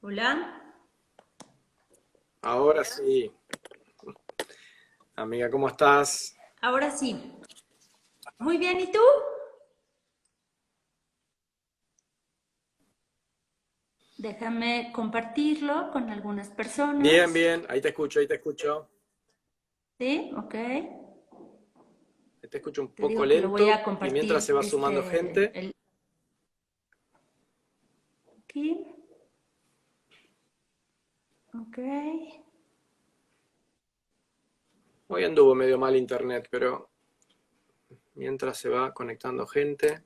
Hola, Ahora sí. Amiga, ¿cómo estás? ahora sí. Muy bien, ¿y tú? Déjame compartirlo con algunas Bien, personas. bien. Ahí te escucho, ahí te escucho. ¿Sí? Ok. Ahí te escucho un Te poco digo que lo voy a lento y mientras se compartir va sumando gente, aquí. Ok. hoy anduvo medio mal internet, pero mientras se va conectando gente.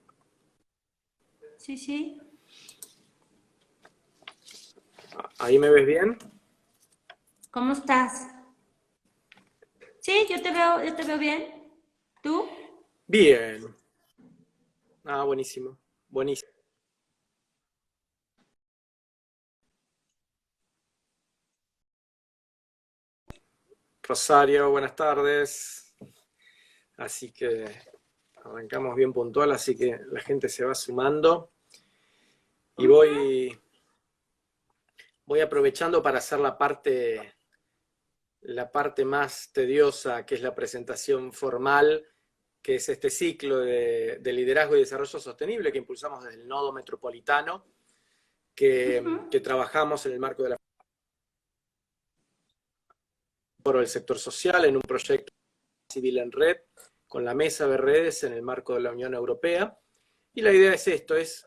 Sí, sí. ¿Ahí me ves bien? ¿Cómo estás? Sí, yo te veo bien. ¿Tú? Bien. Ah, buenísimo. Buenísimo. Rosario, buenas tardes. Así que arrancamos bien puntual, así que la gente se va sumando. Y voy aprovechando para hacer la parte más tediosa, que es la presentación formal, que es este ciclo de liderazgo y desarrollo sostenible que impulsamos desde el Nodo Metropolitano, que trabajamos en el marco de la Foro del Sector Social, en un proyecto civil en red, con la Mesa de Redes en el marco de la Unión Europea. Y la idea es esto, es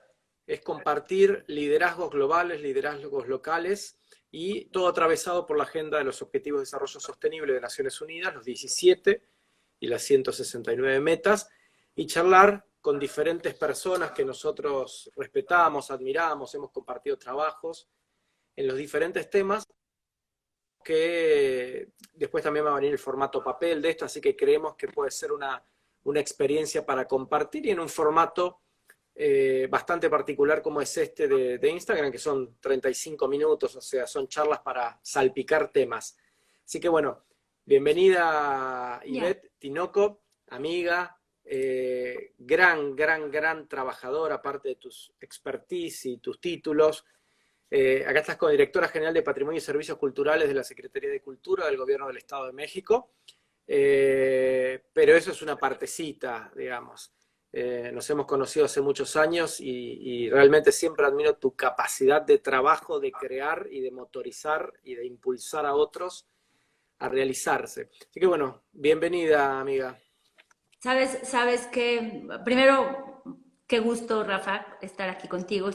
compartir liderazgos globales, liderazgos locales, y todo atravesado por la agenda de los Objetivos de Desarrollo Sostenible de Naciones Unidas, los 17 y las 169 metas, y charlar con diferentes personas que nosotros respetamos, admiramos, hemos compartido trabajos en los diferentes temas, que después también va a venir el formato papel de esto, así que creemos que puede ser una experiencia para compartir y en un formato bastante particular como es este de Instagram, que son 35 minutos, o sea, son charlas para salpicar temas. Así que bueno, bienvenida Ya. Ivette Tinoco, amiga, gran trabajadora, aparte de tus expertise y tus títulos. Acá estás como directora general de Patrimonio y Servicios Culturales de la Secretaría de Cultura del Gobierno del Estado de México. Pero eso es una partecita, digamos. Nos hemos conocido hace muchos años y realmente siempre admiro tu capacidad de trabajo, de crear y de motorizar y de impulsar a otros a realizarse. Así que bueno, bienvenida, amiga. Sabes que, primero, qué gusto, Rafa, estar aquí contigo,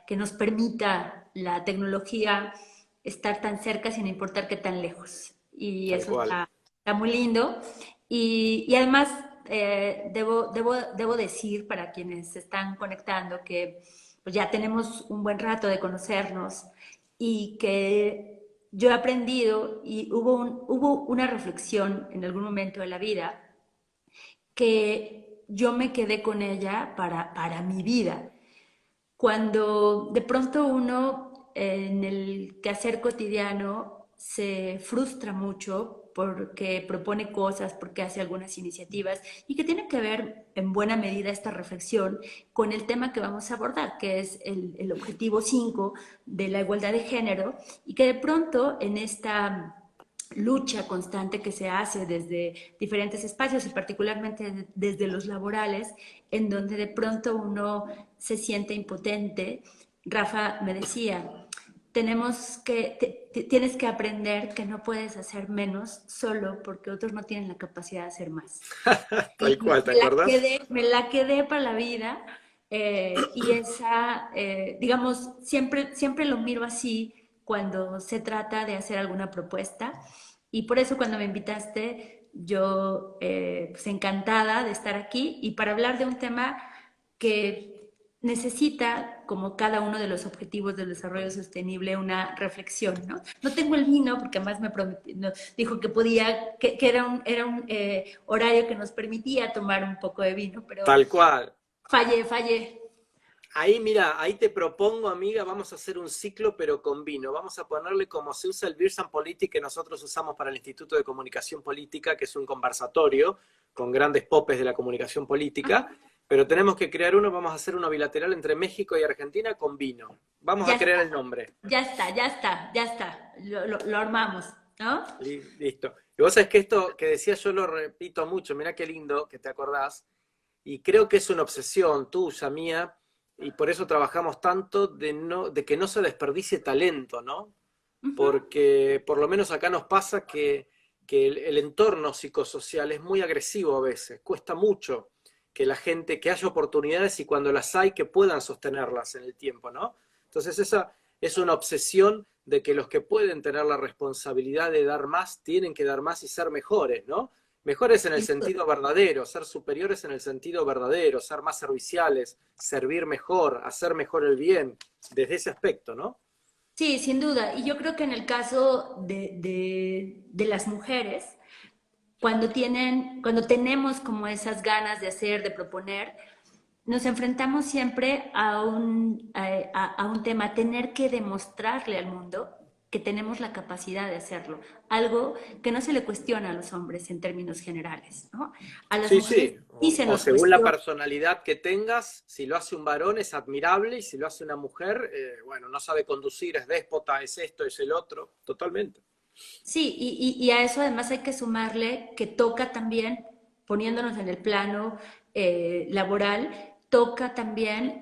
que nos permita la tecnología estar tan cerca sin importar qué tan lejos. Y Tal eso cual. está muy lindo. Y además, debo decir para quienes se están conectando que pues ya tenemos un buen rato de conocernos y que yo he aprendido y hubo una reflexión en algún momento de la vida que yo me quedé con ella para mi vida. Cuando de pronto uno en el quehacer cotidiano se frustra mucho porque propone cosas, porque hace algunas iniciativas y que tiene que ver en buena medida esta reflexión con el tema que vamos a abordar, que es el objetivo 5 de la igualdad de género y que de pronto en esta lucha constante que se hace desde diferentes espacios y particularmente desde los laborales, en donde de pronto uno se siente impotente. Rafa me decía, tienes que aprender que no puedes hacer menos solo porque otros no tienen la capacidad de hacer más. Y Tal cual, ¿te me la acordás? quedé, me la quedé para la vida y digamos, siempre lo miro así cuando se trata de hacer alguna propuesta y por eso cuando me invitaste, yo pues encantada de estar aquí y para hablar de un tema que necesita, como cada uno de los objetivos del desarrollo sostenible, una reflexión, ¿no? No tengo el vino porque además me prometió, no, dijo que podía, que era un horario que nos permitía tomar un poco de vino, pero Tal cual. fallé. Ahí, mira, ahí te propongo, amiga, vamos a hacer un ciclo, pero con vino. Vamos a ponerle como se usa el Beers and Politics que nosotros usamos para el Instituto de Comunicación Política, que es un conversatorio con grandes popes de la comunicación política, pero tenemos que crear uno, vamos a hacer uno bilateral entre México y Argentina con vino. Vamos Ya a crear está, el nombre. ya está, ya está, ya está. Lo armamos, ¿no? Listo. Y vos sabés que esto que decía yo lo repito mucho, mirá qué lindo que te acordás, y creo que es una obsesión tuya, mía, y por eso trabajamos tanto de que no se desperdicie talento, ¿no? Ujú. Porque por lo menos acá nos pasa que el entorno psicosocial es muy agresivo a veces, cuesta mucho que la gente, que haya oportunidades y cuando las hay, que puedan sostenerlas en el tiempo, ¿no? Entonces esa es una obsesión de que los que pueden tener la responsabilidad de dar más, tienen que dar más y ser mejores, ¿no? Mejores en el Sin duda. sentido verdadero, ser superiores en el sentido verdadero, ser más serviciales, servir mejor, hacer mejor el bien, desde ese aspecto, ¿no? Sí, sin duda. Y yo creo que en el caso de las mujeres, cuando tenemos como esas ganas de hacer, de proponer, nos enfrentamos siempre a un tema, tener que demostrarle al mundo que tenemos la capacidad de hacerlo, algo que no se le cuestiona a los hombres en términos generales, ¿no? A las Sí, mujeres sí. sí se O nos según la cuestiona. personalidad que tengas, si lo hace un varón es admirable y si lo hace una mujer, bueno, no sabe conducir, es déspota, es esto, es el otro, totalmente. Sí, y a eso además hay que sumarle que toca también, poniéndonos en el plano laboral, toca también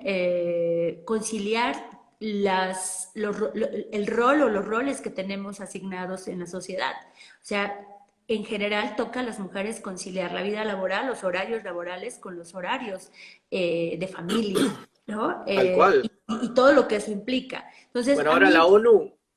conciliar el rol o los roles que tenemos asignados en la sociedad. O sea, en general toca a las mujeres conciliar la vida laboral, los horarios laborales con los horarios de familia, ¿no? Tal cual. Y todo lo que eso implica. Entonces, Bueno, a mí,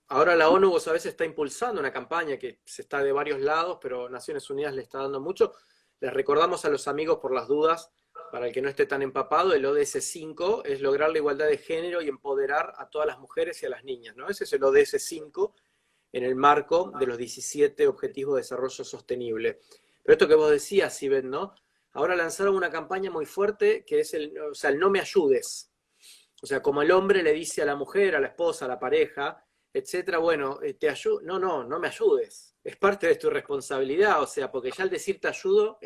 ahora la ONU, vos sabés, está impulsando una campaña que se está de varios lados, pero Naciones Unidas le está dando mucho. Les recordamos a los amigos por las dudas, para el que no esté tan empapado, el ODS 5 es lograr la igualdad de género y empoderar a todas las mujeres y a las niñas, ¿no? Ese es el ODS 5 en el marco de los 17 Objetivos de Desarrollo Sostenible. Pero esto que vos decías, Sibeth, ¿no? Ahora lanzaron una campaña muy fuerte que es o sea, el no me ayudes. O sea, como el hombre le dice a la mujer, a la esposa, a la pareja, etcétera, bueno, te ayudo, no me ayudes. Es parte de tu responsabilidad, o sea, porque ya al decir te ayudo,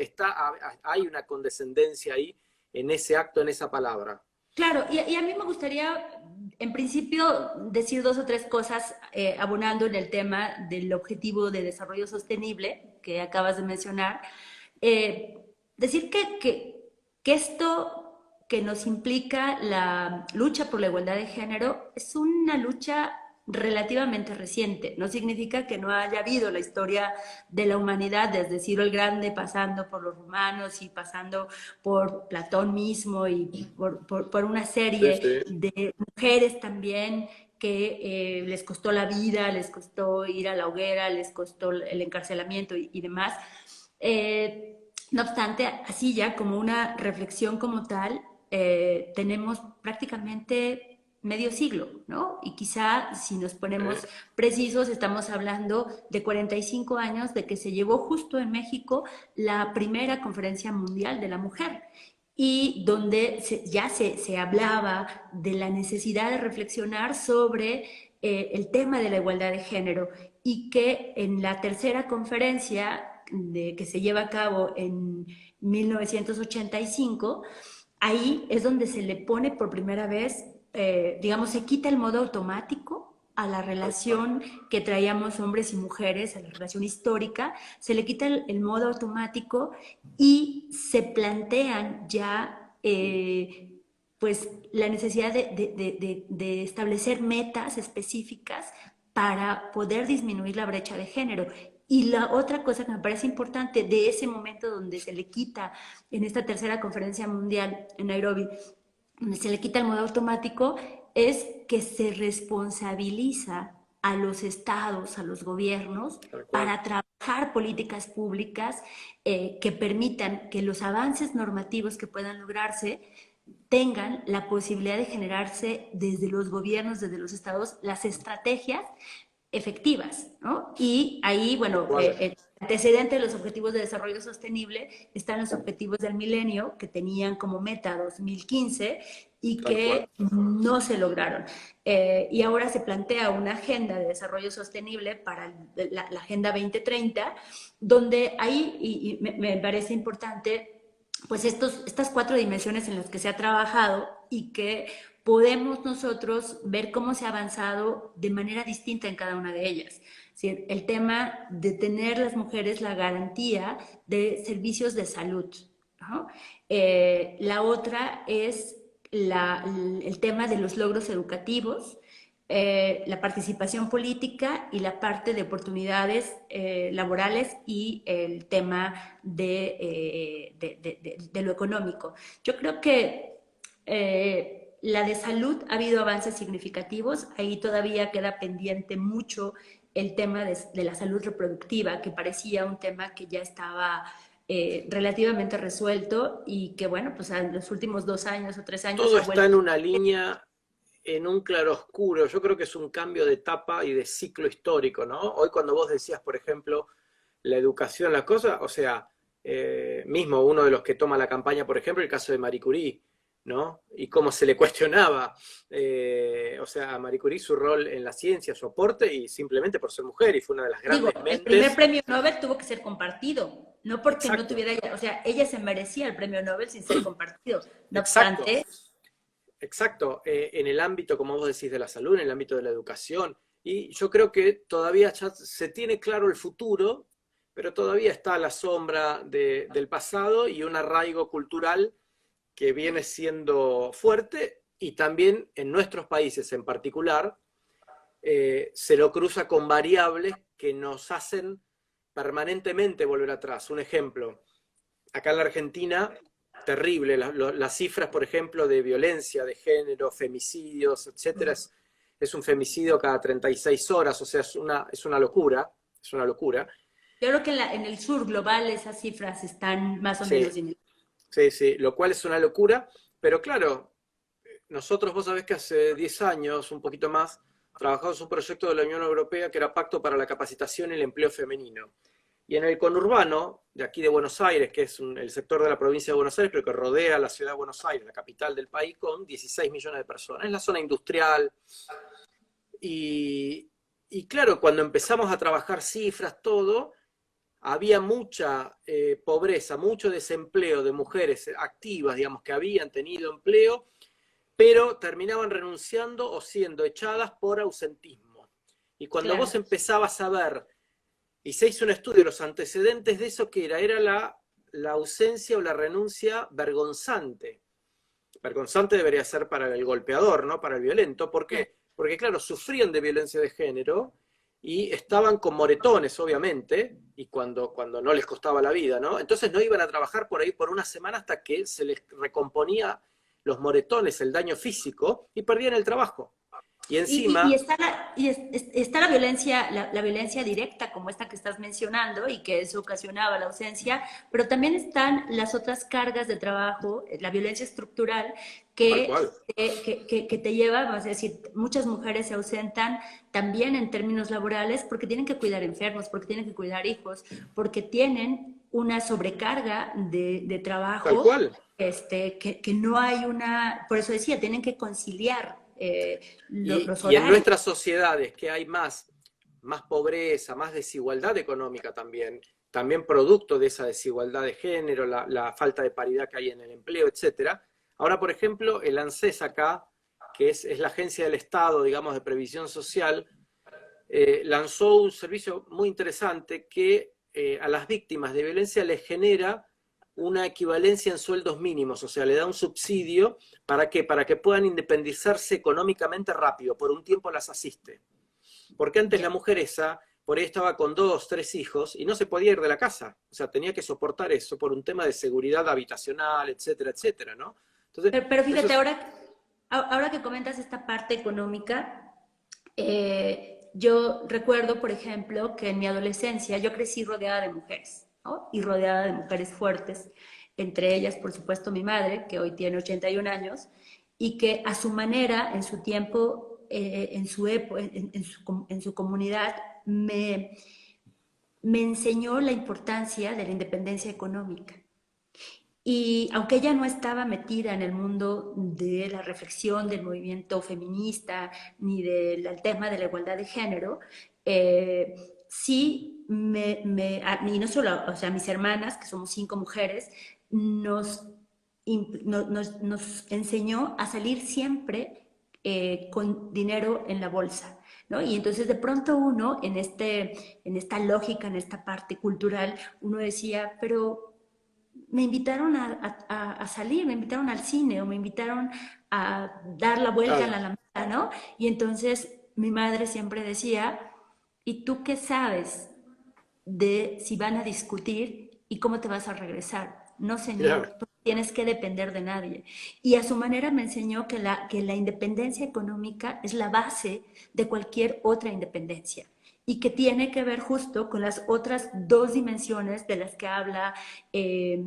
hay una condescendencia ahí en ese acto, en esa palabra. claro, y a mí me gustaría, en principio, decir dos o tres cosas abonando en el tema del objetivo de desarrollo sostenible que acabas de mencionar. Eh, decir que esto que nos implica la lucha por la igualdad de género es una lucha relativamente reciente. No significa que no haya habido la historia de la humanidad desde Ciro el Grande, pasando por los romanos y pasando por Platón mismo y por una Sí, serie sí. de mujeres también que les costó la vida, les costó ir a la hoguera, les costó el encarcelamiento y demás. No obstante, así ya como una reflexión como tal, tenemos prácticamente medio siglo, ¿no? Y quizá si nos ponemos precisos, estamos hablando de 45 años de que se llevó justo en México la primera conferencia mundial de la mujer y donde se hablaba de la necesidad de reflexionar sobre el tema de la igualdad de género y que en la tercera conferencia que se lleva a cabo en 1985, ahí es donde se le pone por primera vez, digamos, se quita el modo automático a la Tal cual. relación que traíamos hombres y mujeres, a la relación histórica, se le quita el modo automático y se plantean ya pues la necesidad de establecer metas específicas para poder disminuir la brecha de género. Y la otra cosa que me parece importante de ese momento donde se le quita en esta tercera conferencia mundial en Nairobi, donde se le quita el modo automático, es que se responsabiliza a los estados, a los gobiernos, Tal cual. para trabajar políticas públicas que permitan que los avances normativos que puedan lograrse tengan la posibilidad de generarse desde los gobiernos, desde los estados, las estrategias efectivas, ¿no? Y ahí, Tal bueno, cual. el antecedente de los objetivos de desarrollo sostenible están los objetivos del milenio que tenían como meta 2015 y Tal cual. que no se lograron. Y ahora se plantea una agenda de desarrollo sostenible para la Agenda 2030, donde ahí, y me parece importante pues estas cuatro dimensiones en las que se ha trabajado y que podemos nosotros ver cómo se ha avanzado de manera distinta en cada una de ellas. ¿Sí? El tema de tener las mujeres la garantía de servicios de salud, ¿no? La otra es el tema de los logros educativos, la participación política y la parte de oportunidades laborales y el tema de lo económico. Yo creo que la de salud ha habido avances significativos, ahí todavía queda pendiente mucho el tema de la salud reproductiva, que parecía un tema que ya estaba relativamente resuelto y que, bueno, pues en los últimos 2 años o 3 años Todo ha está vuelto. en una línea, en un claroscuro. Yo creo que es un cambio de etapa y de ciclo histórico, ¿no? Hoy cuando vos decías, por ejemplo, la educación, la cosa, o sea, mismo uno de los que toma la campaña, por ejemplo, el caso de Marie Curie, ¿no? Y cómo se le cuestionaba, o sea, a Marie Curie su rol en la ciencia, su aporte, y simplemente por ser mujer, y fue una de las Digo, grandes el primer mentes. premio Nobel tuvo que ser compartido, no porque no Exacto, tuviera, o sea, ella se merecía el premio Nobel sin ser compartido. No exacto, obstante, exacto. En el ámbito, como vos decís, de la salud, en el ámbito de la educación, y yo creo que todavía ya se tiene claro el futuro, pero todavía está a la sombra del pasado y un arraigo cultural que viene siendo fuerte y también en nuestros países en particular se lo cruza con variables que nos hacen permanentemente volver atrás. Un ejemplo, acá en la Argentina, terrible, las cifras, por ejemplo, de violencia de género, femicidios, etcétera, es un femicidio cada 36 horas, o sea, es una locura, es una locura. yo creo que en el sur global esas cifras están más o Sí, menos similares. sí, sí, lo cual es una locura, pero claro, nosotros, vos sabés que hace 10 años, un poquito más, trabajamos un proyecto de la Unión Europea que era Pacto para la Capacitación y el Empleo Femenino. Y en el conurbano, de aquí de Buenos Aires, que es el sector de la provincia de Buenos Aires, pero que rodea la ciudad de Buenos Aires, la capital del país, con 16 millones de personas. Es la zona industrial. Y, y claro, cuando empezamos a trabajar cifras, todo, había mucha pobreza, mucho desempleo de mujeres activas, digamos, que habían tenido empleo pero terminaban renunciando o siendo echadas por ausentismo. Y cuando Claro. vos empezabas a ver, y se hizo un estudio, los antecedentes de eso, que era la ausencia o la renuncia vergonzante. Vergonzante debería ser para el golpeador, ¿no? Para el violento. ¿Por qué? Porque, claro, sufrían de violencia de género y estaban con moretones, obviamente, y cuando no les costaba la vida, ¿no? Entonces no iban a trabajar por ahí por una semana hasta que se les recomponía los moretones, el daño físico, y perdían el trabajo. Y Y encima, está está la violencia, la violencia directa, como esta que estás mencionando, y que eso ocasionaba la ausencia, pero también están las otras cargas de trabajo, la violencia estructural, tal que, cual, que te lleva, vamos a decir, muchas mujeres se ausentan también en términos laborales porque tienen que cuidar enfermos, porque tienen que cuidar hijos, porque tienen una sobrecarga de tal trabajo, cual. que no hay una, por eso decía, tienen que conciliar los Y en horarios. nuestras sociedades que hay más pobreza, más desigualdad económica también, también producto de esa desigualdad de género, la falta de paridad que hay en el empleo, etcétera. Ahora, por ejemplo, el ANSES acá, que es la agencia del Estado, digamos, de previsión social, lanzó un servicio muy interesante que a las víctimas de violencia les genera una equivalencia en sueldos mínimos, o sea, le da un subsidio ¿para qué? Para que puedan independizarse económicamente rápido, por un tiempo las asiste. Porque antes Ya. la mujer esa, por ahí estaba con 2, 3 hijos y no se podía ir de la casa, o sea, tenía que soportar eso por un tema de seguridad habitacional, etcétera, etcétera, ¿no? Entonces, Pero eso fíjate, es ahora que comentas esta parte económica, yo recuerdo, por ejemplo, que en mi adolescencia yo crecí rodeada de mujeres, ¿no? Y rodeada de mujeres fuertes, entre ellas, por supuesto, mi madre, que hoy tiene 81 años, y que a su manera, en su tiempo, en su, en su comunidad, me enseñó la importancia de la independencia económica. Y aunque ella no estaba metida en el mundo de la reflexión del movimiento feminista ni del tema de la igualdad de género, sí y no solo, o sea, mis hermanas, que somos 5 mujeres, nos, nos enseñó a salir siempre con dinero en la bolsa, ¿no? Y entonces de pronto uno, en esta lógica, en esta parte cultural, uno decía, pero me invitaron a salir, me invitaron al cine o me invitaron a dar la vuelta en la Claro, Alameda, ¿no? Y entonces mi madre siempre decía, ¿y tú qué sabes de si van a discutir y cómo te vas a regresar? No, claro, señor, tú no tienes que depender de nadie. Y a su manera me enseñó que la independencia económica es la base de cualquier otra independencia y que tiene que ver justo con las otras dos dimensiones de las que habla eh,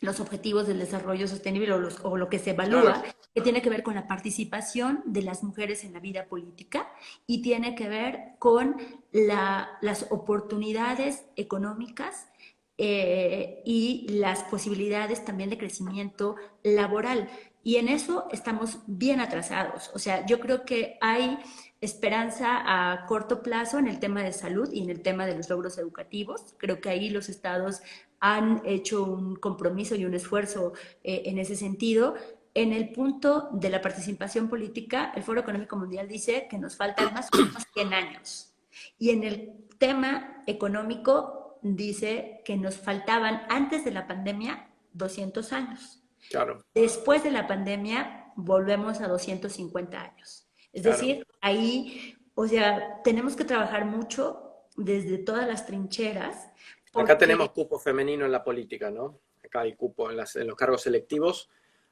los objetivos del desarrollo sostenible o lo que se evalúa, claro. que tiene que ver con la participación de las mujeres en la vida política y tiene que ver con las oportunidades económicas y las posibilidades también de crecimiento laboral. Y en eso estamos bien atrasados. O sea, yo creo que hay esperanza a corto plazo en el tema de salud y en el tema de los logros educativos. Creo que ahí los estados han hecho un compromiso y un esfuerzo en ese sentido. En el punto de la participación política, el Foro Económico Mundial dice que nos faltan más o menos 100 años. Y en el tema económico dice que nos faltaban antes de la pandemia 200 años. Claro, Después de la pandemia volvemos a 250 años. Es claro. decir, ahí, o sea, tenemos que trabajar mucho desde todas las trincheras Acá porque, tenemos cupo femenino en la política, ¿no? Acá hay cupo en los cargos selectivos,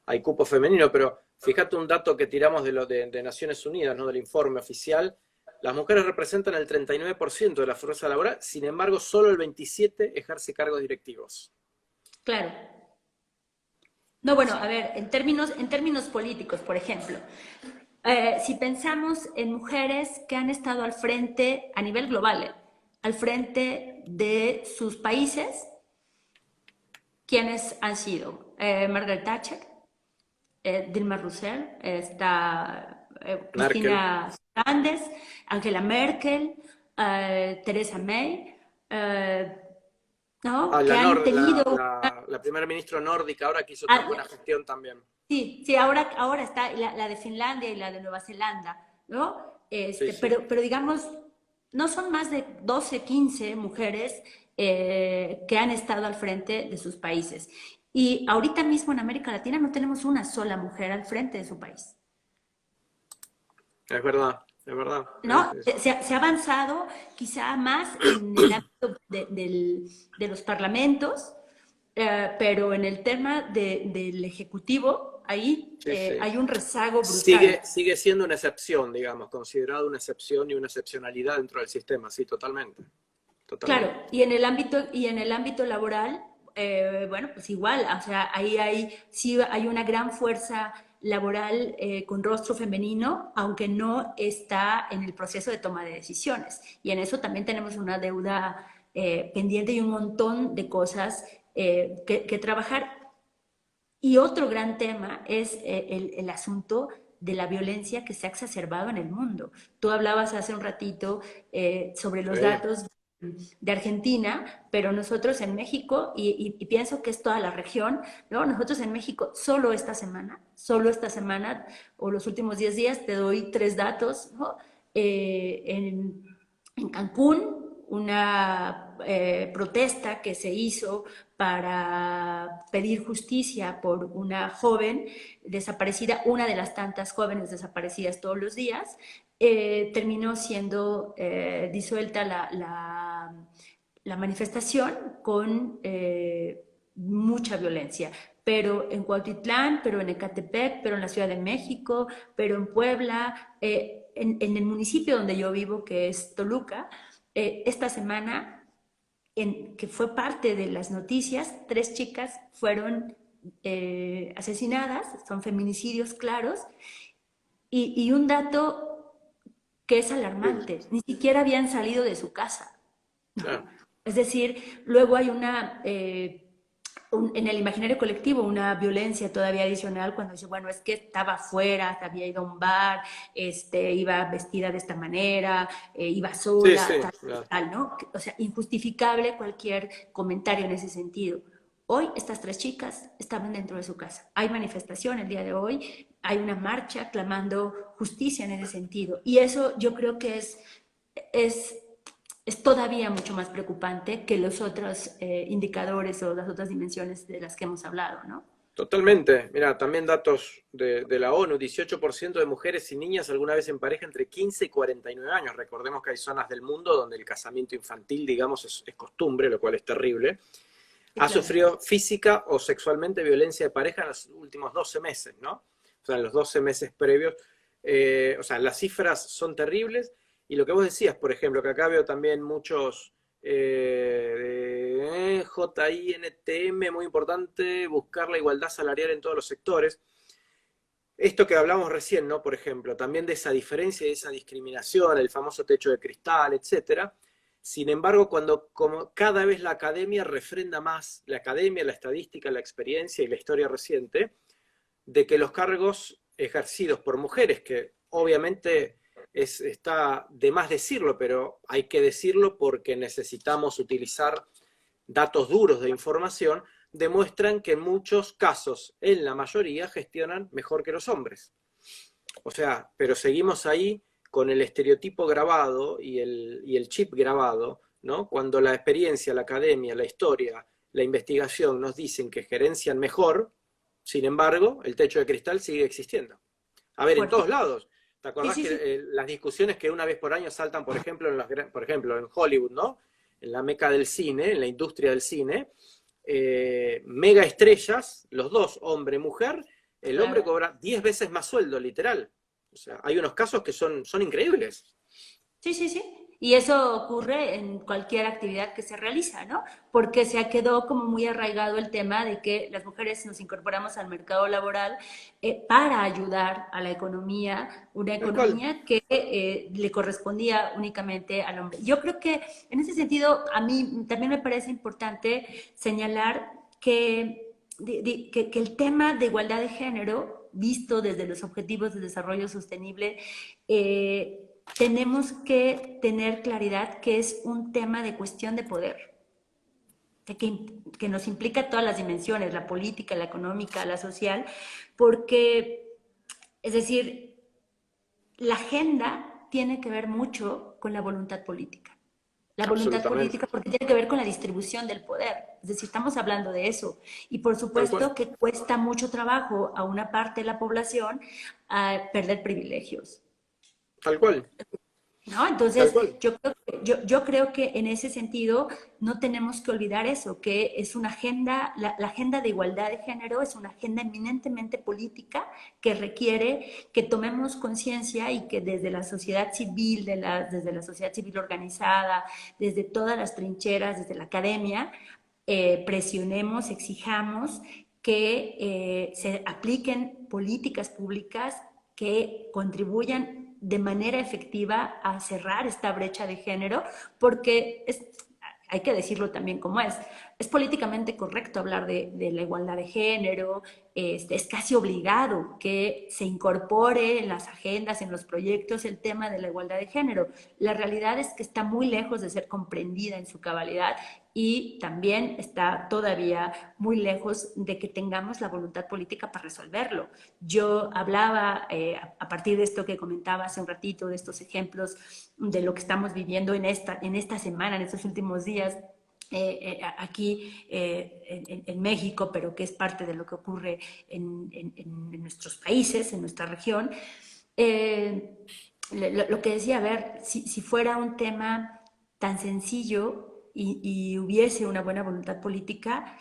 hay cupo femenino, pero fíjate un dato que tiramos de Naciones Unidas, ¿no? Del informe oficial. Las mujeres representan el 39% de la fuerza laboral, sin embargo, solo el 27% ejerce cargos directivos. claro, no, bueno, a ver, en términos políticos, por ejemplo, si pensamos en mujeres que han estado al frente a nivel global, al frente de sus países, ¿quiénes han sido? Margaret Thatcher, Dilma Rousseff, está Merkel. Cristina Fernández, Angela Merkel, Theresa May, ¿no? Ah, Que han tenido... la primera ministra nórdica ahora que hizo tan buena ah, gestión también. sí, sí, ahora está la de Finlandia y la de Nueva Zelanda, ¿no? Sí, sí. Pero digamos, no son más de 12, 15 mujeres que han estado al frente de sus países. Y ahorita mismo en América Latina no tenemos una sola mujer al frente de su país. Es verdad, es verdad. ¿No? Se ha avanzado quizá más en el ámbito de los parlamentos, pero en el tema del ejecutivo, ahí Sí, sí. hay un rezago brutal. Sigue siendo una excepción, digamos, considerado una excepción y una excepcionalidad dentro del sistema, sí, totalmente. Claro, Totalmente. y en el ámbito laboral, bueno, pues igual, o sea, ahí sí hay una gran fuerza laboral con rostro femenino, aunque no está en el proceso de toma de decisiones. Y en eso también tenemos una deuda pendiente y un montón de cosas que trabajar. Y otro gran tema es el asunto de la violencia que se ha exacerbado en el mundo. Tú hablabas hace un ratito sobre los Sí, datos de Argentina, pero nosotros en México, y pienso que es toda la región, ¿no? Nosotros en México, solo esta semana, o los últimos 10 días, te doy tres datos, ¿no? En Cancún, una protesta que se hizo para pedir justicia por una joven desaparecida, una de las tantas jóvenes desaparecidas todos los días, terminó siendo disuelta la manifestación con mucha violencia. Pero en Cuautitlán, pero en Ecatepec, pero en la Ciudad de México, pero en Puebla, en el municipio donde yo vivo, que es Toluca, esta semana, que fue parte de las noticias, tres chicas fueron asesinadas, son feminicidios claros, y un dato que es sí, alarmante, ni siquiera habían salido de su casa. claro. Es decir, luego hay en el imaginario colectivo una violencia todavía adicional cuando dice, bueno, es que estaba afuera, se había ido a un bar, iba vestida de esta manera, iba Sí, sola, sí, tal, claro. tal, ¿no? O sea, injustificable cualquier comentario en ese sentido. Hoy estas 3 chicas estaban dentro de su casa. Hay manifestación el día de hoy, hay una marcha clamando justicia en ese sentido. Y eso yo creo que es, es todavía mucho más preocupante que los otros indicadores o las otras dimensiones de las que hemos hablado, ¿no? Totalmente. Mira, también datos de la ONU, 18% de mujeres y niñas alguna vez en pareja entre 15 y 49 años. Recordemos que hay zonas del mundo donde el casamiento infantil, digamos, es costumbre, lo cual es terrible. Sí, Ha claro. sufrido física o sexualmente violencia de pareja en los últimos 12 meses, ¿no? O sea, en los 12 meses previos. O sea, las cifras son terribles. Y lo que vos decías, por ejemplo, que acá veo también muchos JINTM, muy importante, buscar la igualdad salarial en todos los sectores. Esto que hablamos recién, ¿no? Por ejemplo, también de esa diferencia y esa discriminación, el famoso techo de cristal, etcétera. Sin embargo, cuando como cada vez la academia refrenda más, la academia, la estadística, la experiencia y la historia reciente, de que los cargos ejercidos por mujeres, que obviamente está de más decirlo, pero hay que decirlo porque necesitamos utilizar datos duros de información, demuestran que en muchos casos, en la mayoría, gestionan mejor que los hombres. O sea, pero seguimos ahí con el estereotipo grabado y el chip grabado, ¿no? Cuando la experiencia, la academia, la historia, la investigación nos dicen que gerencian mejor, sin embargo, el techo de cristal sigue existiendo. A ver, en todos Fuertísimo. lados. ¿Te Sí, acordás sí, que sí. las discusiones que una vez por año saltan, por ejemplo, en Hollywood, ¿no? En la meca del cine, en la industria del cine, mega estrellas, los dos, hombre y mujer, el hombre Claro. cobra 10 veces más sueldo, literal. O sea, hay unos casos que son increíbles. Sí, sí, sí. Y eso ocurre en cualquier actividad que se realiza, ¿no? Porque se quedó como muy arraigado el tema de que las mujeres nos incorporamos al mercado laboral para ayudar a la economía, una Tal cual. economía que le correspondía únicamente al hombre. Yo creo que en ese sentido a mí también me parece importante señalar que, que el tema de igualdad de género, visto desde los objetivos de desarrollo sostenible, tenemos que tener claridad que es un tema de cuestión de poder, que nos implica todas las dimensiones, la política, la económica, la social, porque, es decir, la agenda tiene que ver mucho con la voluntad política. La voluntad Absolutamente. política porque tiene que ver con la distribución del poder. Es decir, estamos hablando de eso. Y por Tal cual. supuesto que cuesta mucho trabajo a una parte de la población perder privilegios. Tal cual. ¿No? Tal Entonces, cual. yo creo que en ese sentido no tenemos que olvidar eso, que es una agenda, la agenda de igualdad de género es una agenda eminentemente política que requiere que tomemos conciencia y que desde la sociedad civil, desde la sociedad civil organizada, desde todas las trincheras, desde la academia, presionemos, exijamos que se apliquen políticas públicas que contribuyan de manera efectiva a cerrar esta brecha de género, porque hay que decirlo también como es políticamente correcto hablar de la igualdad de género, es casi obligado que se incorpore en las agendas, en los proyectos, el tema de la igualdad de género. La realidad es que está muy lejos de ser comprendida en su cabalidad y también está todavía muy lejos de que tengamos la voluntad política para resolverlo. Yo hablaba a partir de esto que comentaba hace un ratito, de estos ejemplos de lo que estamos viviendo en esta semana, en estos últimos días, aquí en México, pero que es parte de lo que ocurre en nuestros países, en nuestra región. Eh, lo que decía, a ver, si fuera un tema tan sencillo y hubiese una buena voluntad política,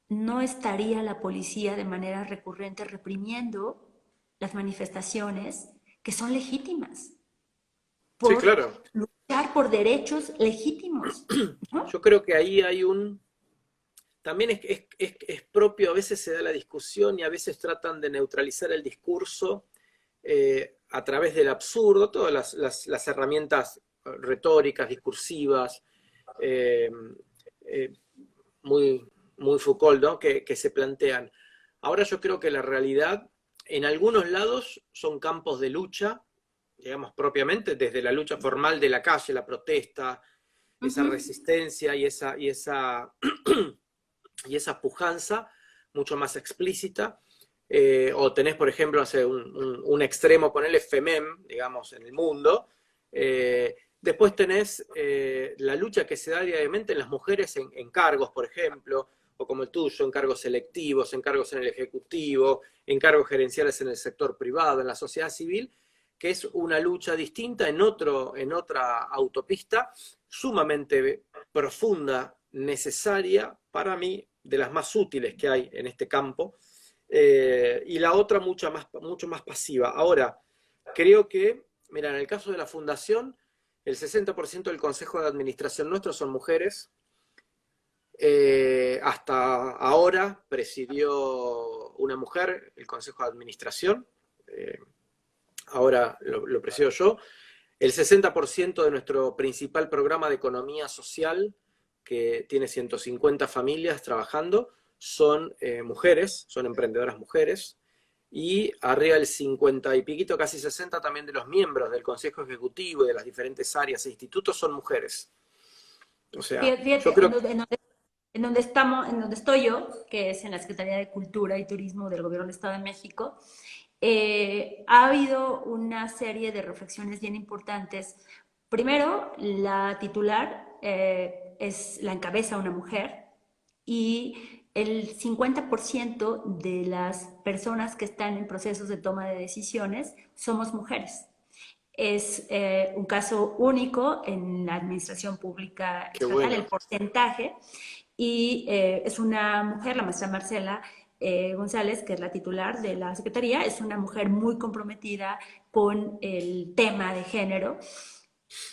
no estaría la policía de manera recurrente reprimiendo las manifestaciones que son legítimas Sí, por claro. luchar por derechos legítimos, ¿no? Yo creo que ahí hay también es propio, a veces se da la discusión y a veces tratan de neutralizar el discurso a través del absurdo, todas las herramientas retóricas, discursivas, eh, eh, muy, muy Foucault, ¿no? que se plantean. Ahora yo creo que la realidad, en algunos lados, son campos de lucha, digamos propiamente, desde la lucha formal de la calle, la protesta, Uh esa -huh. resistencia y esa y esa pujanza mucho más explícita. O tenés, por ejemplo, no sé, un extremo, ponele FEMEM, digamos, en el mundo. Después tenés la lucha que se da diariamente en las mujeres en cargos, por ejemplo, o como el tuyo, en cargos selectivos, en cargos en el Ejecutivo, en cargos gerenciales en el sector privado, en la sociedad civil, que es una lucha distinta en otra autopista, sumamente profunda, necesaria, para mí, de las más útiles que hay en este campo, y la otra mucho más pasiva. Ahora, creo que, mira, en el caso de la fundación, el 60% del consejo de administración nuestro son mujeres. Hasta ahora presidió una mujer el consejo de administración. Ahora lo presido yo. El 60% de nuestro principal programa de economía social, que tiene 150 familias trabajando, son mujeres, son emprendedoras mujeres, y arriba del 50 y piquito, casi 60 también de los miembros del Consejo Ejecutivo y de las diferentes áreas e institutos son mujeres. O sea, yo Fíjate, creo que... en donde estamos, en donde estoy yo, que es en la Secretaría de Cultura y Turismo del Gobierno del Estado de México, ha habido una serie de reflexiones bien importantes. Primero, la titular la encabeza una mujer y el 50% de las personas que están en procesos de toma de decisiones somos mujeres. Es un caso único en la administración pública Qué estatal, el bueno. porcentaje, y es una mujer, la maestra Marcela González, que es la titular de la Secretaría, es una mujer muy comprometida con el tema de género.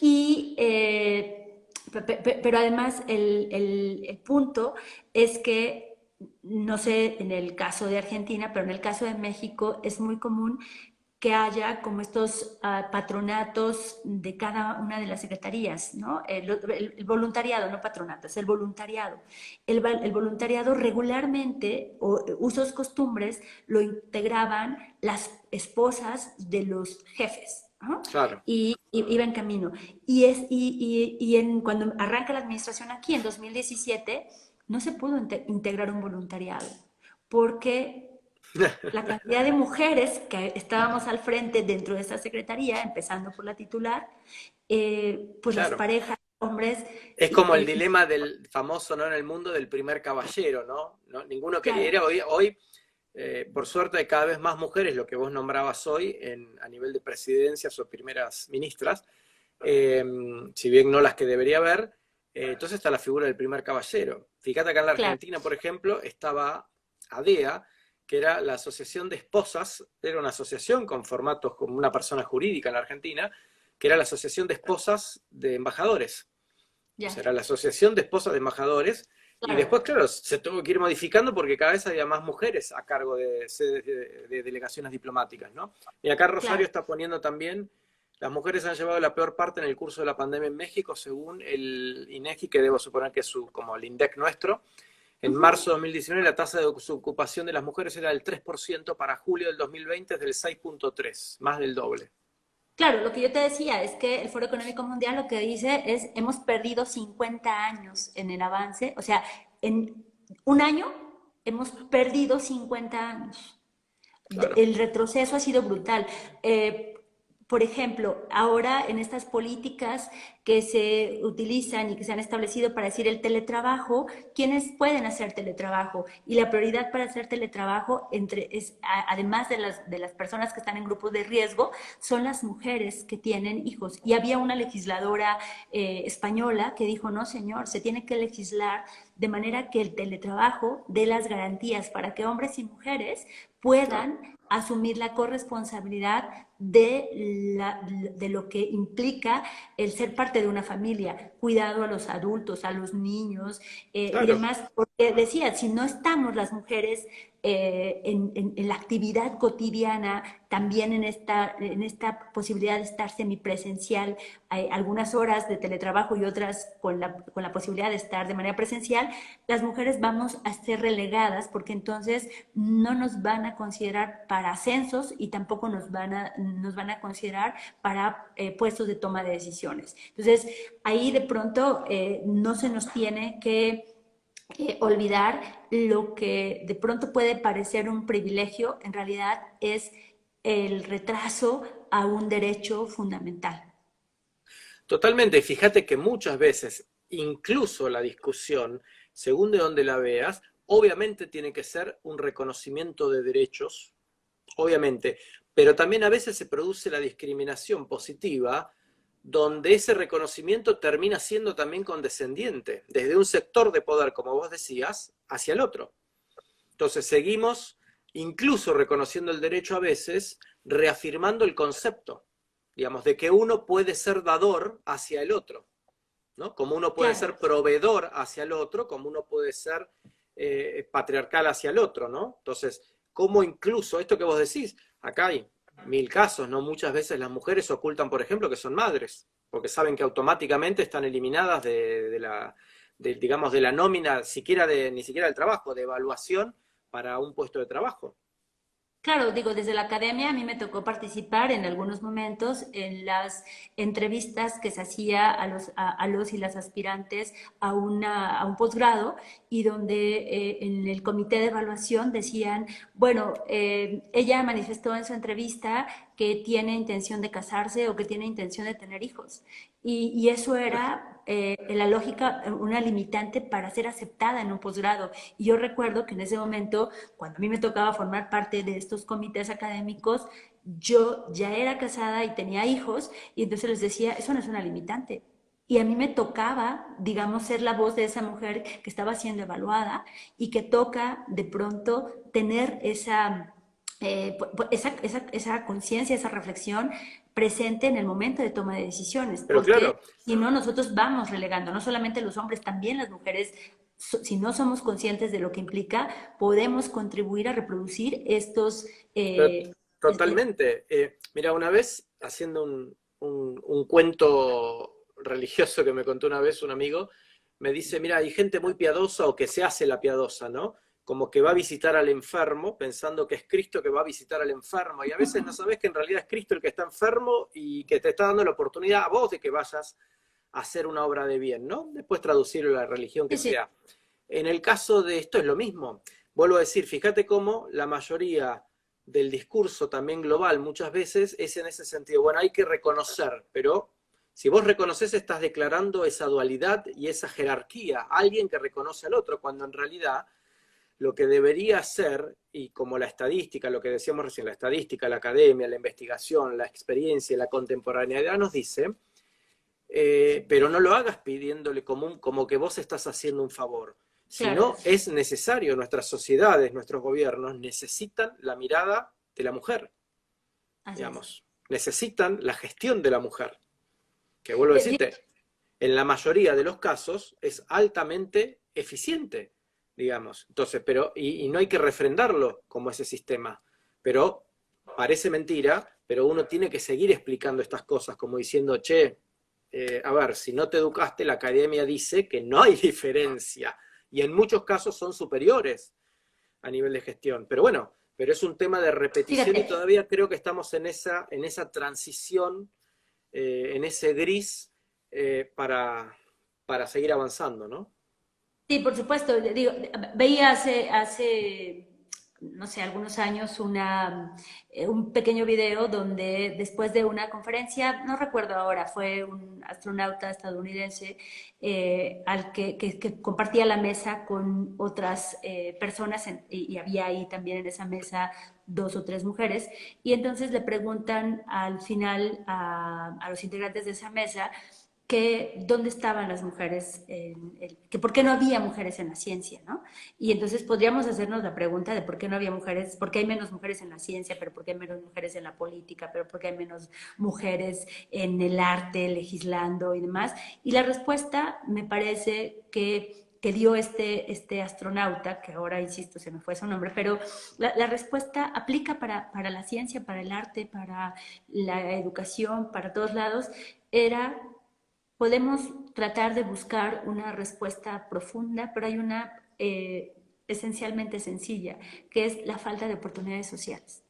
Y, pero además el punto es que, no sé en el caso de Argentina, pero en el caso de México es muy común que haya como estos patronatos de cada una de las secretarías, ¿no? El voluntariado, no patronatos, el voluntariado. El voluntariado regularmente, o usos, costumbres, lo integraban las esposas de los jefes, ¿no? Claro. Y iba en camino. Cuando arranca la administración aquí, en 2017, no se pudo integrar un voluntariado, porque la cantidad de mujeres que estábamos al frente dentro de esa secretaría, empezando por la titular, pues las Claro. parejas, hombres, Es como el dilema del famoso, ¿no?, en el mundo del primer caballero, ¿no? ¿No? Ninguno claro, quería. Hoy por suerte, hay cada vez más mujeres, lo que vos nombrabas hoy, a nivel de presidencias o primeras ministras, si bien no las que debería haber. Entonces está la figura del primer caballero. Fíjate, acá en la claro, Argentina, por ejemplo, estaba ADEA, que era la Asociación de Esposas, era una asociación con formatos como una persona jurídica en la Argentina, que era la Asociación de Esposas de Embajadores. O ya, sea, era la Asociación de Esposas de Embajadores. Y después, claro, claro, se tuvo que ir modificando porque cada vez había más mujeres a cargo de sedes de delegaciones diplomáticas, ¿no? Y acá Rosario claro. está poniendo también, las mujeres han llevado la peor parte en el curso de la pandemia en México, según el INEGI, que debo suponer que es como el INDEC nuestro. En marzo de 2019 la tasa de desocupación de las mujeres era del 3%, para julio del 2020 es del 6,3%, más del doble. Claro, lo que yo te decía es que el Foro Económico Mundial lo que dice es, hemos perdido 50 años en el avance, o sea, en un año hemos perdido 50 años. Claro, El retroceso ha sido brutal. Por ejemplo, ahora en estas políticas que se utilizan y que se han establecido para decir el teletrabajo, ¿quiénes pueden hacer teletrabajo? Y la prioridad para hacer teletrabajo, además de las personas que están en grupos de riesgo, son las mujeres que tienen hijos. Y había una legisladora española que dijo, no señor, se tiene que legislar de manera que el teletrabajo dé las garantías para que hombres y mujeres claro, puedan asumir la corresponsabilidad de lo que implica el ser parte de una familia, cuidado a los adultos, a los niños y claro. demás, porque decía, si no estamos las mujeres en la actividad cotidiana, también en esta posibilidad de estar semipresencial, hay algunas horas de teletrabajo y otras con la posibilidad de estar de manera presencial, las mujeres vamos a ser relegadas porque entonces no nos van a considerar para ascensos y tampoco nos van a considerar para puestos de toma de decisiones. Entonces, ahí de pronto no se nos tiene que olvidar lo que de pronto puede parecer un privilegio, en realidad es el retraso a un derecho fundamental. Totalmente, y fíjate que muchas veces, incluso la discusión, según de donde la veas, obviamente tiene que ser un reconocimiento de derechos, obviamente, pero también a veces se produce la discriminación positiva, donde ese reconocimiento termina siendo también condescendiente, desde un sector de poder, como vos decías, hacia el otro. Entonces seguimos, incluso reconociendo el derecho a veces, reafirmando el concepto, digamos, de que uno puede ser dador hacia el otro, ¿no? Como uno puede Claro, ser proveedor hacia el otro, como uno puede ser patriarcal hacia el otro, ¿no? Entonces, como incluso esto que vos decís, acá hay mil casos, ¿no? Muchas veces las mujeres ocultan, por ejemplo, que son madres, porque saben que automáticamente están eliminadas digamos, de la nómina, ni siquiera del trabajo, de evaluación para un puesto de trabajo. claro, digo, desde la academia a mí me tocó participar en algunos momentos en las entrevistas que se hacía a los y las aspirantes a un posgrado y donde en el comité de evaluación decían, bueno, ella manifestó en su entrevista que tiene intención de casarse o que tiene intención de tener hijos. Y eso era la lógica, una limitante para ser aceptada en un posgrado. Y yo recuerdo que en ese momento, cuando a mí me tocaba formar parte de estos comités académicos, yo ya era casada y tenía hijos, y entonces les decía, eso no es una limitante. Y a mí me tocaba, digamos, ser la voz de esa mujer que estaba siendo evaluada y que toca de pronto tener esa conciencia, esa reflexión presente en el momento de toma de decisiones, Pero porque claro, si no, nosotros vamos relegando, no solamente los hombres, también las mujeres, si no somos conscientes de lo que implica, podemos contribuir a reproducir estos... pero eh, es- es- totalmente. Mira, una vez haciendo un cuento religioso que me contó una vez un amigo, me dice, mira, hay gente muy piadosa o que se hace la piadosa, ¿no? Como que va a visitar al enfermo pensando que es Cristo que va a visitar al enfermo y a veces no sabes que en realidad es Cristo el que está enfermo y que te está dando la oportunidad a vos de que vayas a hacer una obra de bien, ¿no? Después traducirlo a la religión que sí, sí, sea. En el caso de esto es lo mismo. Vuelvo a decir, fíjate cómo la mayoría del discurso también global muchas veces es en ese sentido. Bueno, hay que reconocer, pero si vos reconoces estás declarando esa dualidad y esa jerarquía, alguien que reconoce al otro, cuando en realidad lo que debería ser, y como la estadística, lo que decíamos recién, la estadística, la academia, la investigación, la experiencia, la contemporaneidad nos dice, pero no lo hagas pidiéndole como que vos estás haciendo un favor. Si claro, no, es necesario, nuestras sociedades, nuestros gobiernos necesitan la mirada de la mujer, así es. digamos, necesitan la gestión de la mujer, que vuelvo a Eh, decirte, en la mayoría de los casos es altamente eficiente, digamos. Entonces, y no hay que refrendarlo como ese sistema, pero parece mentira, pero uno tiene que seguir explicando estas cosas como diciendo, che, a ver, si no te educaste, la academia dice que no hay diferencia y en muchos casos son superiores a nivel de gestión. Pero bueno, pero es un tema de repetición y Fíjate, todavía creo que estamos en esa transición, en ese gris para seguir avanzando, ¿no? sí, por supuesto. Digo, veía hace, no sé, algunos años un pequeño video donde después de una conferencia, no recuerdo ahora, fue un astronauta estadounidense que compartía la mesa con otras personas y había ahí también en esa mesa dos o tres mujeres. Y entonces le preguntan al final a los integrantes de esa mesa que dónde estaban las mujeres, que por qué no había mujeres en la ciencia, ¿no? Y entonces podríamos hacernos la pregunta de por qué no había mujeres, por qué hay menos mujeres en la ciencia, pero por qué hay menos mujeres en la política, pero por qué hay menos mujeres en el arte, legislando y demás. Y la respuesta me parece que dio este astronauta, que ahora, insisto, se me fue su nombre, pero la respuesta aplica para la ciencia, para el arte, para la educación, para todos lados, era podemos tratar de buscar una respuesta profunda, pero hay una esencialmente sencilla, que es la falta de oportunidades sociales.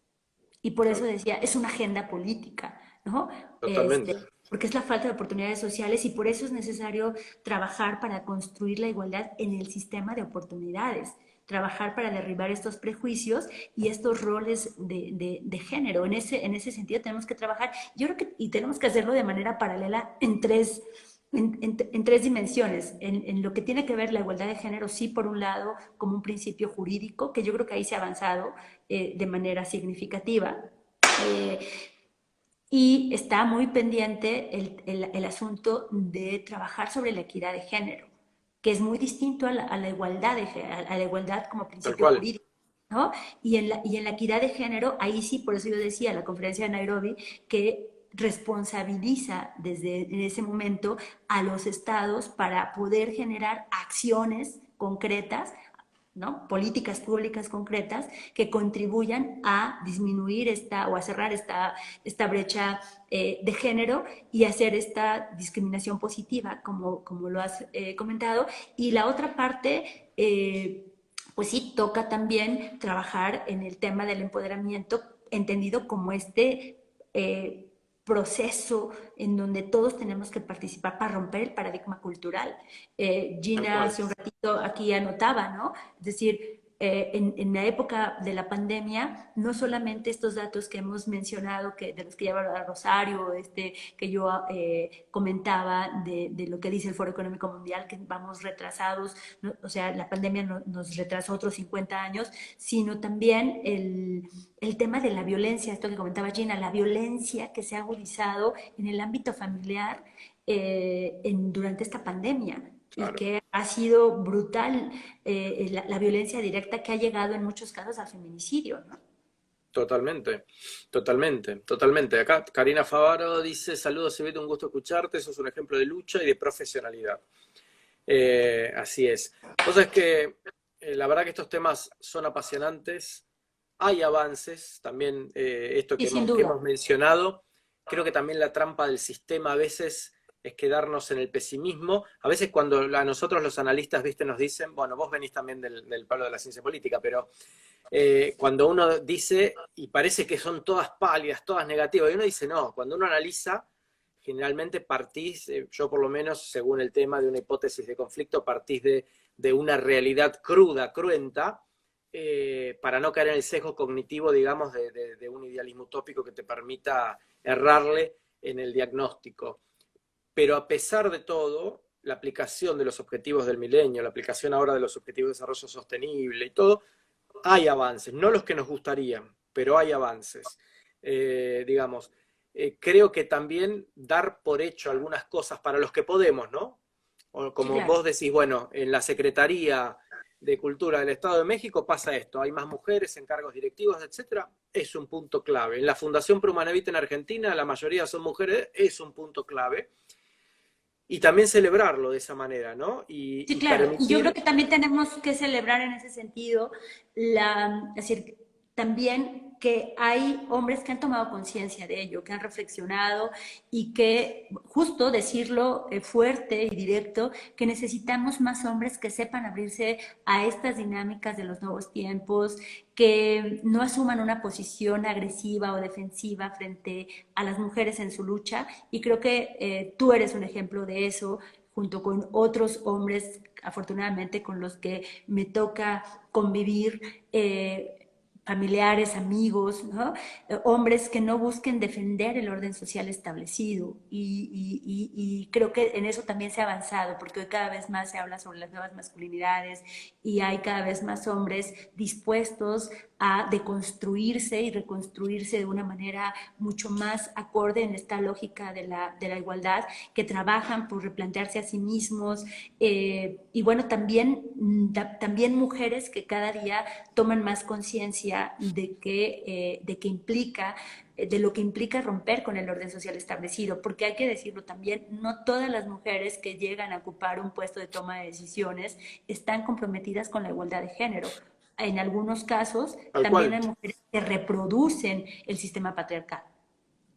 Y por eso Claro, decía, es una agenda política, ¿no? Este, totalmente. porque es la falta de oportunidades sociales y por eso es necesario trabajar para construir la igualdad en el sistema de oportunidades, trabajar para derribar estos prejuicios y estos roles de género. En ese sentido tenemos que trabajar, yo creo que, y tenemos que hacerlo de manera paralela en tres dimensiones. En lo que tiene que ver la igualdad de género, sí, por un lado, como un principio jurídico, que yo creo que ahí se ha avanzado de manera significativa. Eh, y está muy pendiente el asunto de trabajar sobre la equidad de género, que es muy distinto a la igualdad, a la igualdad como Tal principio cual, jurídico. ¿No? Y en la equidad de género, ahí sí, por eso yo decía, la conferencia de Nairobi, que responsabiliza desde en ese momento a los estados para poder generar acciones concretas, ¿no? Políticas públicas concretas que contribuyan a disminuir esta o a cerrar esta brecha de género y hacer esta discriminación positiva, como lo has comentado. Y la otra parte, pues sí, toca también trabajar en el tema del empoderamiento, entendido como eh, proceso en donde todos tenemos que participar para romper el paradigma cultural. tal Gina cual. hace un ratito aquí anotaba, ¿no? Es decir, en la época de la pandemia, no solamente estos datos que hemos mencionado, de los que ya hablaba Rosario, que yo comentaba de lo que dice el Foro Económico Mundial, que vamos retrasados, ¿no? O sea, la pandemia nos retrasó otros 50 años, sino también el tema de la violencia, esto que comentaba Gina, la violencia que se ha agudizado en el ámbito familiar durante esta pandemia y Claro. que ha sido brutal la violencia directa que ha llegado en muchos casos al feminicidio, ¿no? Totalmente, totalmente, totalmente. Acá Karina Favaro dice, saludos, Evita, un gusto escucharte, sos un ejemplo de lucha y de profesionalidad. Así es. Vos sabés que la verdad que estos temas son apasionantes, hay avances, también esto Y sin que duda. hemos mencionado, creo que también la trampa del sistema a veces es quedarnos en el pesimismo. A veces cuando a nosotros los analistas, viste, nos dicen, bueno, vos venís también del palo de la ciencia política, pero cuando uno dice, y parece que son todas pálidas, todas negativas, y uno dice, no, cuando uno analiza, generalmente partís, yo por lo menos, según el tema de una hipótesis de conflicto, partís de una realidad cruda, cruenta, para no caer en el sesgo cognitivo, digamos, de un idealismo utópico que te permita errarle en el diagnóstico. Pero a pesar de todo, la aplicación de los objetivos del milenio, la aplicación ahora de los objetivos de desarrollo sostenible y todo, hay avances, no los que nos gustarían, pero hay avances. Digamos, creo que también dar por hecho algunas cosas para los que podemos, ¿no? O Sí, como claro. vos decís, bueno, en la Secretaría de Cultura del Estado de México pasa esto, hay más mujeres en cargos directivos, etcétera, es un punto clave. En la Fundación Pro Humana en Argentina, la mayoría son mujeres, es un punto clave. Y también celebrarlo de esa manera, ¿no? Sí, Y claro. Y yo creo permitir, que también tenemos que celebrar en ese sentido es decir, también que hay hombres que han tomado conciencia de ello, que han reflexionado y que justo decirlo fuerte y directo, que necesitamos más hombres que sepan abrirse a estas dinámicas de los nuevos tiempos, que no asuman una posición agresiva o defensiva frente a las mujeres en su lucha. Y creo que tú eres un ejemplo de eso junto con otros hombres, afortunadamente, con los que me toca convivir, familiares, amigos, ¿no? Hombres que no busquen defender el orden social establecido. Y creo que en eso también se ha avanzado, porque hoy cada vez más se habla sobre las nuevas masculinidades y hay cada vez más hombres dispuestos a deconstruirse y reconstruirse de una manera mucho más acorde en esta lógica de la igualdad, que trabajan por replantearse a sí mismos. Y bueno, también mujeres que cada día toman más conciencia de que implica de lo que implica romper con el orden social establecido, porque hay que decirlo también, no todas las mujeres que llegan a ocupar un puesto de toma de decisiones están comprometidas con la igualdad de género. En algunos casos tal también cual, hay mujeres que reproducen el sistema patriarcal.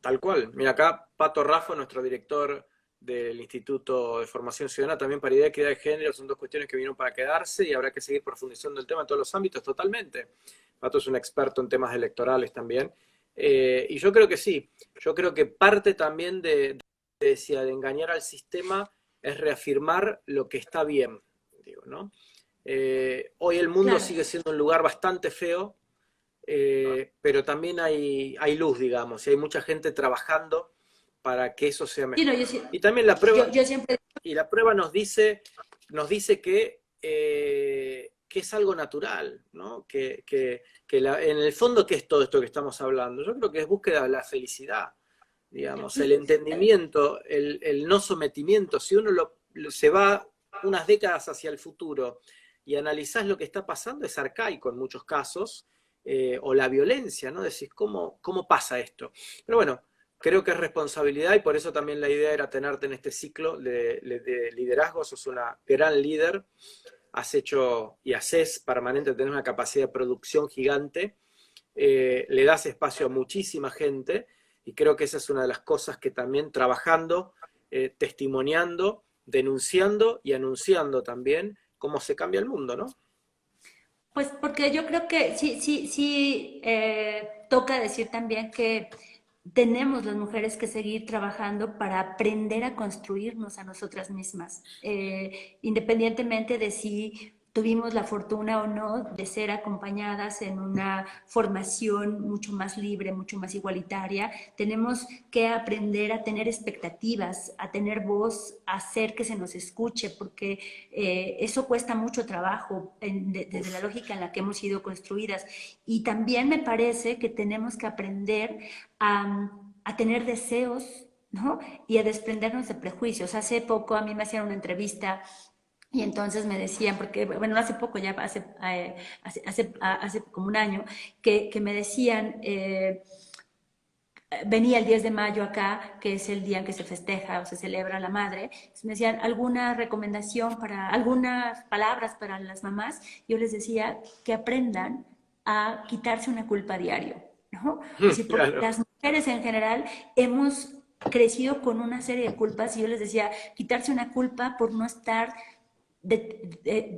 tal cual. Mira, acá Pato Raffo, nuestro director del Instituto de Formación Ciudadana, también paridad y equidad de género, son dos cuestiones que vinieron para quedarse y habrá que seguir profundizando el tema en todos los ámbitos, totalmente. Pato es un experto en temas electorales también. Y yo creo que sí, yo creo que parte también de te decía, de engañar al sistema es reafirmar lo que está bien, digo, ¿no? Hoy el mundo Claro. sigue siendo un lugar bastante feo, pero también hay luz, digamos, y hay mucha gente trabajando para que eso sea Sí, no, mejor. Y también la prueba, yo siempre, y la prueba nos dice que es algo natural, ¿no? En el fondo, ¿qué es todo esto que estamos hablando? Yo creo que es búsqueda de la felicidad, digamos, el entendimiento, el no sometimiento. Si uno se va unas décadas hacia el futuro y analizás lo que está pasando, es arcaico en muchos casos, o la violencia, ¿no? Decís, ¿cómo pasa esto? Pero bueno, creo que es responsabilidad y por eso también la idea era tenerte en este ciclo de liderazgo. Sos una gran líder, has hecho y haces permanente, tenés una capacidad de producción gigante, le das espacio a muchísima gente y creo que esa es una de las cosas que también trabajando, testimoniando, denunciando y anunciando también cómo se cambia el mundo, ¿no? pues porque yo creo que sí, toca decir también que tenemos las mujeres que seguir trabajando para aprender a construirnos a nosotras mismas, independientemente de si tuvimos la fortuna o no de ser acompañadas en una formación mucho más libre, mucho más igualitaria. Tenemos que aprender a tener expectativas, a tener voz, a hacer que se nos escuche, porque eso cuesta mucho trabajo desde la lógica en la que hemos sido construidas. Y también me parece que tenemos que aprender a tener deseos, ¿no? Y a desprendernos de prejuicios. Hace poco a mí me hacían una entrevista y entonces me decían, porque, bueno, no hace poco, ya hace como un año, que me decían, venía el 10 de mayo acá, que es el día en que se festeja o se celebra la madre, me decían, ¿alguna recomendación para, algunas palabras para las mamás? Yo les decía que aprendan a quitarse una culpa diario, ¿no? Es decir, porque Claro. las mujeres en general hemos crecido con una serie de culpas y yo les decía, quitarse una culpa por no estar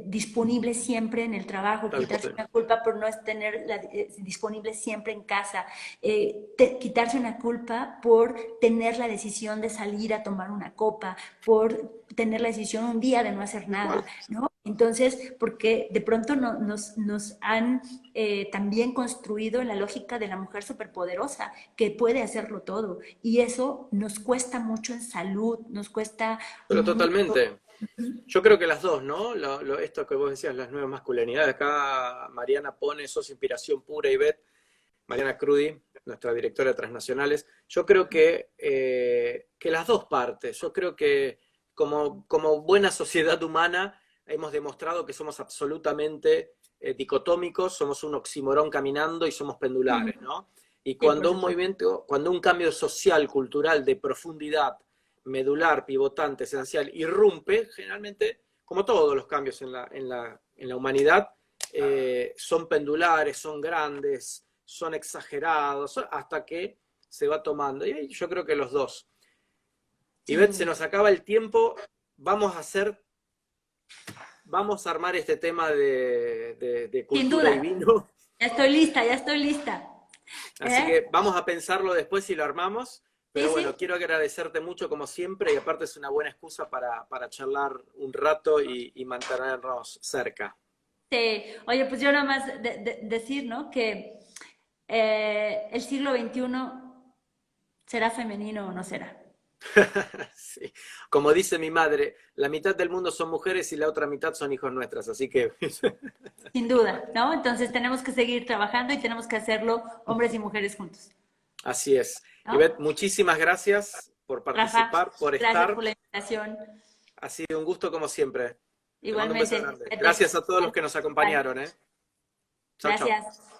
disponible siempre en el trabajo, Tal quitarse cual. una culpa por no tener disponible siempre en casa, quitarse una culpa por tener la decisión de salir a tomar una copa, por tener la decisión un día de no hacer Tal nada, cual. ¿no? Entonces, porque de pronto nos han también construido en la lógica de la mujer superpoderosa, que puede hacerlo todo. Y eso nos cuesta mucho en salud, nos cuesta Pero mucho. totalmente. Yo creo que las dos, ¿no? Esto que vos decías, las nuevas masculinidades. Acá Mariana pone, sos inspiración pura, Ivette. Mariana Crudi, nuestra directora de Transnacionales. Yo creo que las dos partes. Yo creo que como buena sociedad humana hemos demostrado que somos absolutamente dicotómicos, somos un oxímoron caminando y somos pendulares, ¿no? Y Sí, por cuando un supuesto. movimiento, cuando un cambio social, cultural, de profundidad, medular, pivotante, esencial, irrumpe, generalmente, como todos los cambios en la humanidad, son pendulares, son grandes, son exagerados, hasta que se va tomando. Y ahí yo creo que los dos. Sin Ivette, se duda. nos acaba el tiempo. Vamos a armar este tema de Sin cultura y duda. vino. Ya estoy lista, ya estoy lista. Así ¿Eh? que vamos a pensarlo después si lo armamos. Sí, Pero sí. bueno, quiero agradecerte mucho como siempre y aparte es una buena excusa para charlar un rato y mantenernos cerca. Sí. Oye, pues yo nada más decir, ¿no? Que el siglo XXI será femenino o no será. Sí. Como dice mi madre, la mitad del mundo son mujeres y la otra mitad son hijos nuestras, así que Sin duda, ¿no? Entonces tenemos que seguir trabajando y tenemos que hacerlo hombres y mujeres juntos, así es. ¿no? Ivette, muchísimas gracias por Rafa, participar, por gracias estar. por la invitación. Ha sido un gusto como siempre. Te mando un beso Igualmente, grande. cuídate. Gracias a todos los que nos Bye. acompañaron, ¿eh? Chao, chao. Gracias.